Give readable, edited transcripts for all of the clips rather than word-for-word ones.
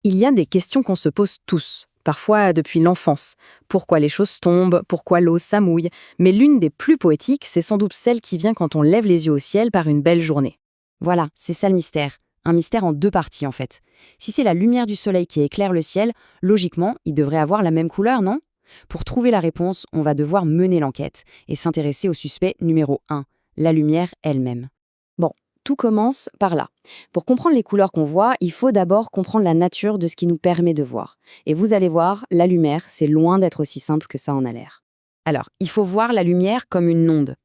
Il y a des questions qu'on se pose tous, parfois depuis l'enfance. Pourquoi les choses tombent, pourquoi l'eau s'amouille. Mais l'une des plus poétiques, c'est sans doute celle qui vient quand on lève les yeux au ciel par une belle journée. Voilà, c'est ça le mystère. Un mystère en deux parties en fait. Si c'est la lumière du soleil qui éclaire le ciel, logiquement, il devrait avoir la même couleur, non? Pour trouver la réponse, on va devoir mener l'enquête et s'intéresser au suspect numéro 1, la lumière elle-même. Bon, tout commence par là. Pour comprendre les couleurs qu'on voit, il faut d'abord comprendre la nature de ce qui nous permet de voir. Et vous allez voir, la lumière, c'est loin d'être aussi simple que ça en a l'air. Alors, il faut voir la lumière comme une onde.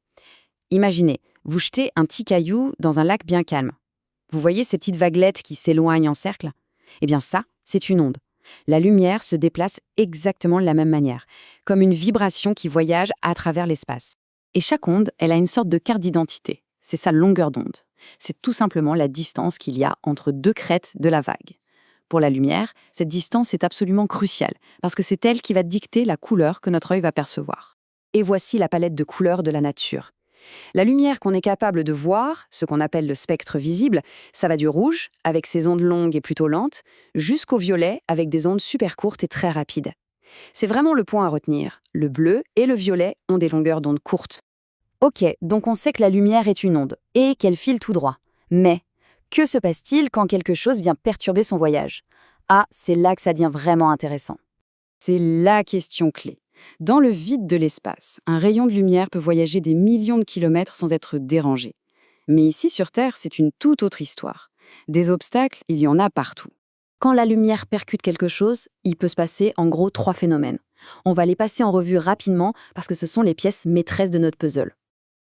Imaginez, vous jetez un petit caillou dans un lac bien calme. Vous voyez ces petites vaguelettes qui s'éloignent en cercle? Eh bien ça, c'est une onde. La lumière se déplace exactement de la même manière, comme une vibration qui voyage à travers l'espace. Et chaque onde, elle a une sorte de carte d'identité. C'est sa longueur d'onde. C'est tout simplement la distance qu'il y a entre deux crêtes de la vague. Pour la lumière, cette distance est absolument cruciale, parce que c'est elle qui va dicter la couleur que notre œil va percevoir. Et voici la palette de couleurs de la nature. La lumière qu'on est capable de voir, ce qu'on appelle le spectre visible, ça va du rouge, avec ses ondes longues et plutôt lentes, jusqu'au violet, avec des ondes super courtes et très rapides. C'est vraiment le point à retenir. Le bleu et le violet ont des longueurs d'onde courtes. Ok, donc on sait que la lumière est une onde, et qu'elle file tout droit. Mais, que se passe-t-il quand quelque chose vient perturber son voyage? Ah, c'est là que ça devient vraiment intéressant. C'est la question clé. Dans le vide de l'espace, un rayon de lumière peut voyager des millions de kilomètres sans être dérangé. Mais ici, sur Terre, c'est une toute autre histoire. Des obstacles, il y en a partout. Quand la lumière percute quelque chose, il peut se passer en gros 3 phénomènes. On va les passer en revue rapidement parce que ce sont les pièces maîtresses de notre puzzle.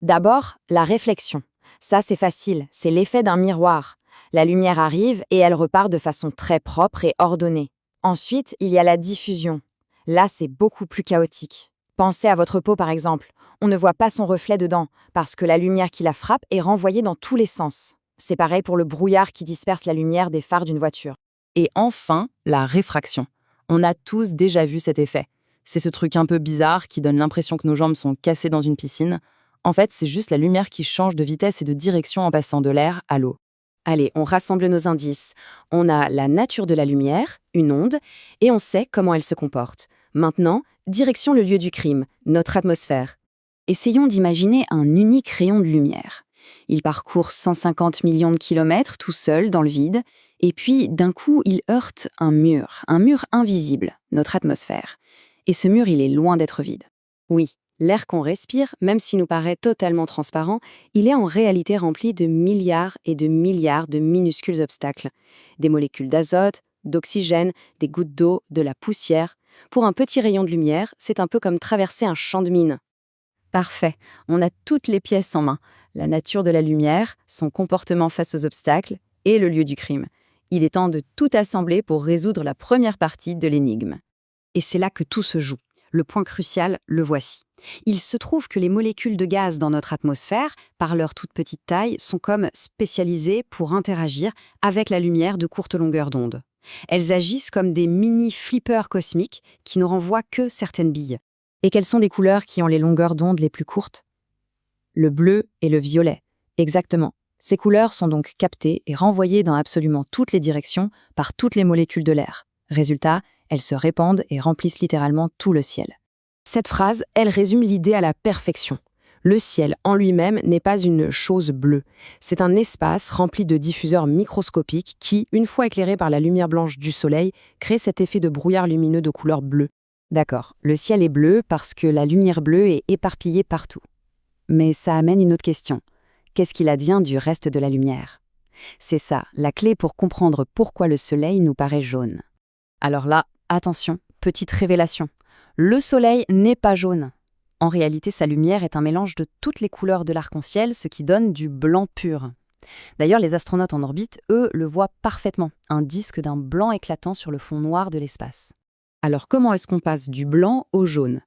D'abord, la réflexion. Ça, c'est facile, c'est l'effet d'un miroir. La lumière arrive et elle repart de façon très propre et ordonnée. Ensuite, il y a la diffusion. Là, c'est beaucoup plus chaotique. Pensez à votre peau, par exemple. On ne voit pas son reflet dedans parce que la lumière qui la frappe est renvoyée dans tous les sens. C'est pareil pour le brouillard qui disperse la lumière des phares d'une voiture. Et enfin, la réfraction. On a tous déjà vu cet effet. C'est ce truc un peu bizarre qui donne l'impression que nos jambes sont cassées dans une piscine. En fait, c'est juste la lumière qui change de vitesse et de direction en passant de l'air à l'eau. Allez, on rassemble nos indices. On a la nature de la lumière, une onde, et on sait comment elle se comporte. Maintenant, direction le lieu du crime, notre atmosphère. Essayons d'imaginer un unique rayon de lumière. Il parcourt 150 millions de kilomètres tout seul dans le vide, et puis d'un coup, il heurte un mur invisible, notre atmosphère. Et ce mur, il est loin d'être vide. Oui, l'air qu'on respire, même s'il nous paraît totalement transparent, il est en réalité rempli de milliards et de milliards de minuscules obstacles. Des molécules d'azote, d'oxygène, des gouttes d'eau, de la poussière. Pour un petit rayon de lumière, c'est un peu comme traverser un champ de mine. Parfait, on a toutes les pièces en main. La nature de la lumière, son comportement face aux obstacles et le lieu du crime. Il est temps de tout assembler pour résoudre la première partie de l'énigme. Et c'est là que tout se joue. Le point crucial, le voici. Il se trouve que les molécules de gaz dans notre atmosphère, par leur toute petite taille, sont comme spécialisées pour interagir avec la lumière de courte longueur d'onde. Elles agissent comme des mini-flippers cosmiques qui ne renvoient que certaines billes. Et quelles sont les couleurs qui ont les longueurs d'onde les plus courtes? Le bleu et le violet. Exactement. Ces couleurs sont donc captées et renvoyées dans absolument toutes les directions par toutes les molécules de l'air. Résultat, elles se répandent et remplissent littéralement tout le ciel. Cette phrase, elle résume l'idée à la perfection. Le ciel en lui-même n'est pas une chose bleue. C'est un espace rempli de diffuseurs microscopiques qui, une fois éclairés par la lumière blanche du soleil, créent cet effet de brouillard lumineux de couleur bleue. D'accord, le ciel est bleu parce que la lumière bleue est éparpillée partout. Mais ça amène une autre question. Qu'est-ce qu'il advient du reste de la lumière? C'est ça, la clé pour comprendre pourquoi le soleil nous paraît jaune. Alors là, attention, petite révélation. Le soleil n'est pas jaune. En réalité, sa lumière est un mélange de toutes les couleurs de l'arc-en-ciel, ce qui donne du blanc pur. D'ailleurs, les astronautes en orbite, eux, le voient parfaitement, un disque d'un blanc éclatant sur le fond noir de l'espace. Alors comment est-ce qu'on passe du blanc au jaune?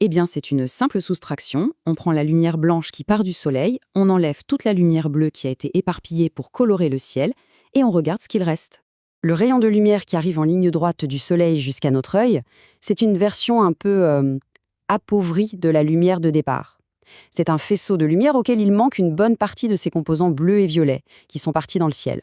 Eh bien, c'est une simple soustraction. On prend la lumière blanche qui part du soleil, on enlève toute la lumière bleue qui a été éparpillée pour colorer le ciel, et on regarde ce qu'il reste. Le rayon de lumière qui arrive en ligne droite du soleil jusqu'à notre œil, c'est une version un peu appauvrie de la lumière de départ. C'est un faisceau de lumière auquel il manque une bonne partie de ses composants bleus et violets, qui sont partis dans le ciel.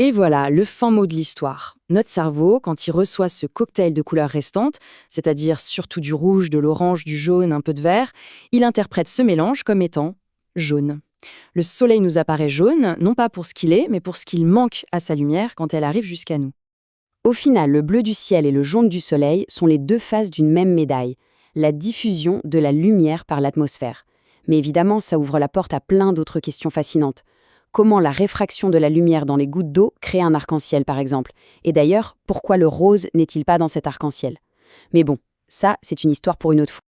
Et voilà, le fin mot de l'histoire. Notre cerveau, quand il reçoit ce cocktail de couleurs restantes, c'est-à-dire surtout du rouge, de l'orange, du jaune, un peu de vert, il interprète ce mélange comme étant jaune. Le soleil nous apparaît jaune, non pas pour ce qu'il est, mais pour ce qu'il manque à sa lumière quand elle arrive jusqu'à nous. Au final, le bleu du ciel et le jaune du soleil sont les deux faces d'une même médaille, la diffusion de la lumière par l'atmosphère. Mais évidemment, ça ouvre la porte à plein d'autres questions fascinantes. Comment la réfraction de la lumière dans les gouttes d'eau crée un arc-en-ciel, par exemple? Et d'ailleurs, pourquoi le rose n'est-il pas dans cet arc-en-ciel? Mais bon, ça, c'est une histoire pour une autre fois.